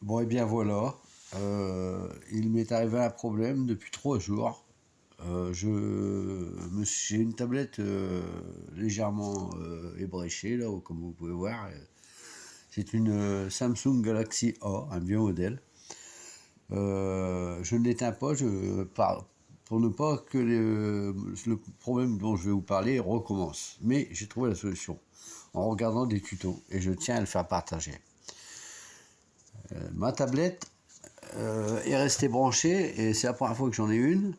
Bon, et bien voilà. Il m'est arrivé un problème depuis 3 jours. J'ai une tablette légèrement ébréchée, là, comme vous pouvez voir. C'est une Samsung Galaxy A, un vieux modèle. Je ne l'éteins pas pour ne pas que le problème dont je vais vous parler recommence. Mais j'ai trouvé la solution en regardant des tutos et je tiens à le faire partager. Ma tablette est restée branchée et c'est la première fois que j'en ai une,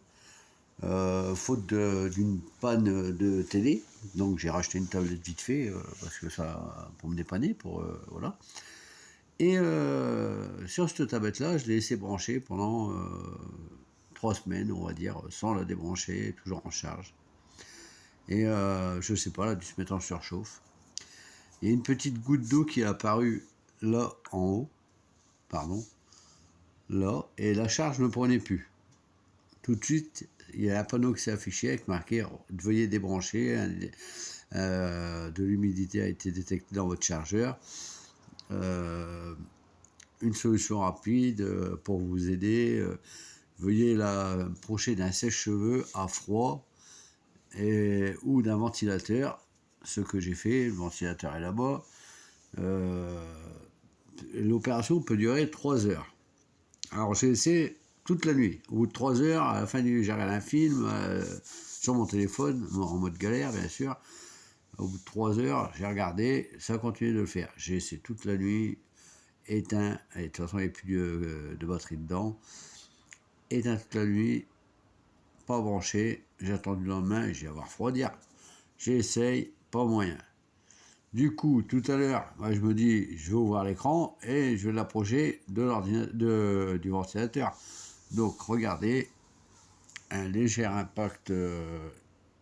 faute d'une panne de télé. Donc j'ai racheté une tablette vite fait parce que ça pour me dépanner, voilà. Et sur cette tablette-là, je l'ai laissé brancher pendant 3 semaines, on va dire, sans la débrancher, toujours en charge. Et je sais pas, elle a dû se mettre en surchauffe. Il y a une petite goutte d'eau qui est apparue là en haut, pardon, là, et la charge ne prenait plus. Tout de suite, il y a un panneau qui s'est affiché avec marqué veuillez débrancher, de l'humidité a été détectée dans votre chargeur. Une solution rapide pour vous aider. Veuillez l'approcher d'un sèche-cheveux à froid ou d'un ventilateur. Ce que j'ai fait, le ventilateur est là-bas. L'opération peut durer 3 heures. Alors j'ai essayé toute la nuit. Au bout de 3 heures, à la fin du nuit, j'ai regardé un film sur mon téléphone, en mode galère bien sûr. Au bout de 3 heures, j'ai regardé, ça a continué de le faire. J'ai essayé toute la nuit, éteint, et de toute façon il n'y avait plus de batterie dedans. Éteint toute la nuit, pas branché. J'ai attendu le lendemain, j'ai avoir refroidir. J'essaye, pas moyen. Du coup, tout à l'heure, moi, je me dis, je vais ouvrir l'écran et je vais l'approcher du ventilateur. Donc, regardez, un léger impact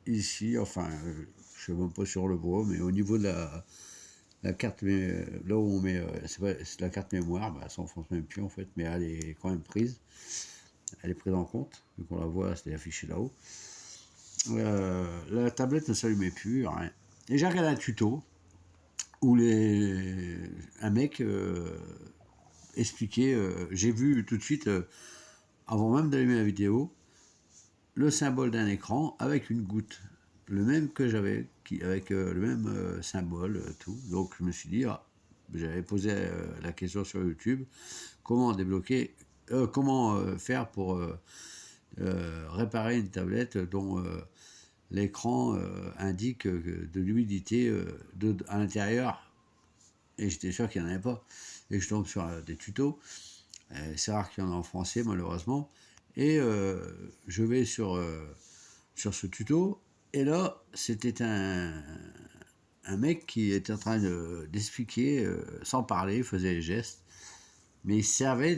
ici, enfin, je ne sais même pas sur le bois, mais au niveau de la carte, là où on met, c'est la carte mémoire, bah, elle s'enfonce même plus en fait, mais elle est quand même prise. Elle est prise en compte, vu qu'on la voit, c'est affiché là-haut. La tablette ne s'allumait plus, rien. Et j'ai regardé un tuto où un mec expliquait, j'ai vu tout de suite, avant même d'allumer la vidéo, le symbole d'un écran avec une goutte, le même que j'avais, avec le même symbole, tout. Donc je me suis dit, j'avais posé la question sur YouTube, comment débloquer, comment faire pour réparer une tablette dont l'écran indique de l'humidité à l'intérieur, et j'étais sûr qu'il n'y en avait pas. Et je tombe sur des tutos. C'est rare qu'il y en ait en français, malheureusement. Et je vais sur ce tuto. Et là, c'était un mec qui était en train d'expliquer, sans parler, il faisait les gestes. Mais il servait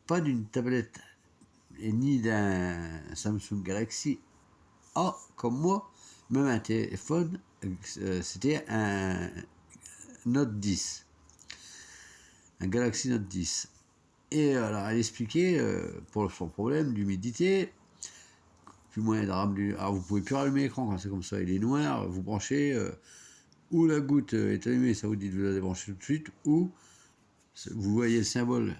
pas d'une tablette et ni d'un Samsung Galaxy A comme moi, même un téléphone, c'était un Note 10, un Galaxy Note 10. Et alors elle expliquait pour son problème d'humidité, plus moyen de ramener. Alors vous pouvez plus rallumer l'écran quand c'est comme ça, il est noir, vous branchez, ou la goutte est allumée, ça vous dit de la débrancher tout de suite, ou vous voyez le symbole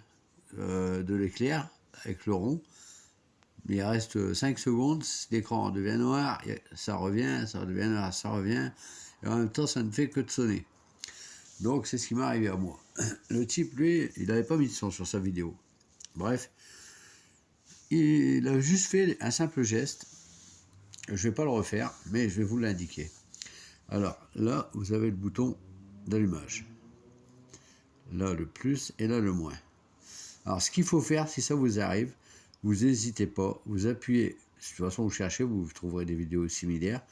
de l'éclair avec le rond, mais il reste 5 secondes, l'écran devient noir, ça revient, ça devient noir, ça revient, et en même temps ça ne fait que de sonner. Donc c'est ce qui m'est arrivé à moi. Le type, lui, il n'avait pas mis de son sur sa vidéo. Bref, il a juste fait un simple geste. Je ne vais pas le refaire, mais je vais vous l'indiquer. Alors là, vous avez le bouton d'allumage. Là, le plus et là, le moins. Alors ce qu'il faut faire, si ça vous arrive, vous n'hésitez pas, vous appuyez, de toute façon vous cherchez, vous trouverez des vidéos similaires.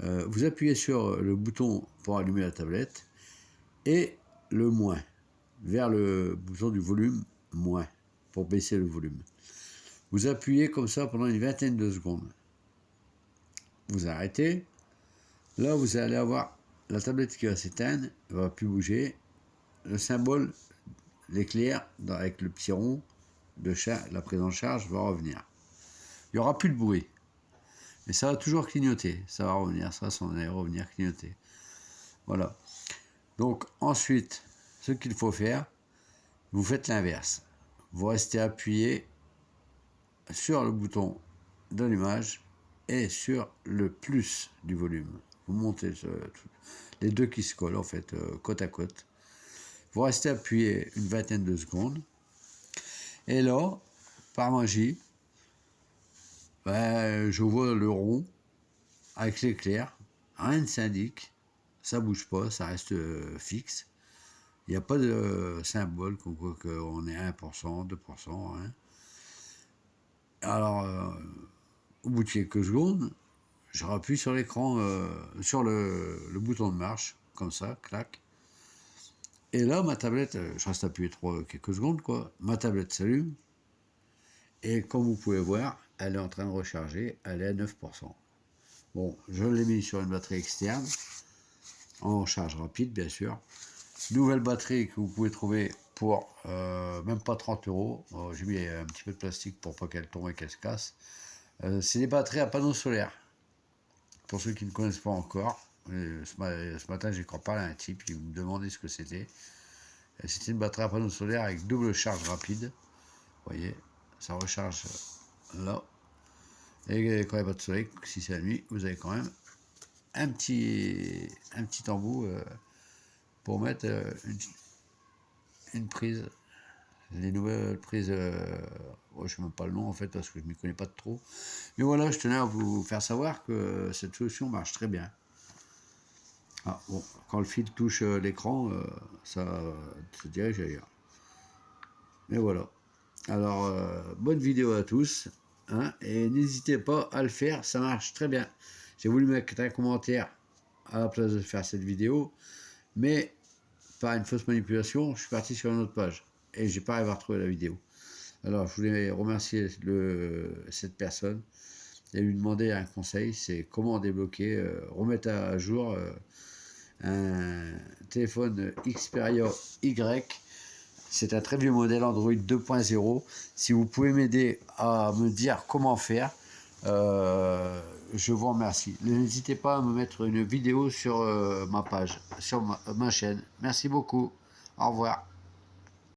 Vous appuyez sur le bouton pour allumer la tablette et le moins, vers le bouton du volume moins, pour baisser le volume. Vous appuyez comme ça pendant une vingtaine de secondes. Vous arrêtez. Là, vous allez avoir la tablette qui va s'éteindre, elle ne va plus bouger. Le symbole, l'éclair, avec le petit rond de la prise en charge, va revenir. Il n'y aura plus de bruit. Mais ça va toujours clignoter. Ça va revenir, ça s'en est revenir clignoter. Voilà. Donc, ensuite, ce qu'il faut faire, vous faites l'inverse. Vous restez appuyé sur le bouton d'allumage et sur le plus du volume. Vous montez les deux qui se collent en fait côte à côte. Vous restez appuyé une vingtaine de secondes. Et là, par magie, ben, je vois le rond avec l'éclair. Rien ne s'indique. Ça bouge pas, ça reste fixe. Il n'y a pas de symbole comme quoi qu'on est 1%, 2%. Hein. Alors, au bout de quelques secondes, je rappuie sur l'écran, sur le bouton de marche, comme ça, clac. Et là, ma tablette, je reste appuyé quelques secondes, quoi. Ma tablette s'allume. Et comme vous pouvez voir, elle est en train de recharger, elle est à 9%. Bon, je l'ai mis sur une batterie externe, en charge rapide, bien sûr. Nouvelle batterie que vous pouvez trouver pour même pas 30 €. Bon, j'ai mis un petit peu de plastique pour pas qu'elle tombe et qu'elle se casse. C'est des batteries à panneaux solaires. Pour ceux qui ne connaissent pas encore, ce matin j'ai encore parlé à un type, il me demandait ce que c'était. C'était une batterie à panneaux solaires avec double charge rapide. Vous voyez, ça recharge là. Et quand il n'y a pas de soleil, si c'est la nuit, vous avez quand même un petit embout pour mettre une prise. Les nouvelles prises, je ne sais même pas le nom en fait parce que je ne m'y connais pas trop. Mais voilà, je tenais à vous faire savoir que cette solution marche très bien. Ah, bon, quand le fil touche l'écran, ça se dirige ailleurs. Mais voilà. Alors, bonne vidéo à tous. Hein, et n'hésitez pas à le faire, ça marche très bien. J'ai voulu mettre un commentaire à la place de faire cette vidéo, mais par une fausse manipulation, je suis parti sur une autre page et j'ai pas arrivé à retrouver la vidéo. Alors, je voulais remercier cette personne et lui demander un conseil, c'est comment débloquer, remettre à jour un téléphone Xperia Y. C'est un très vieux modèle Android 2.0. Si vous pouvez m'aider à me dire comment faire, je vous remercie. N'hésitez pas à me mettre une vidéo sur ma page, sur ma chaîne. Merci beaucoup. Au revoir.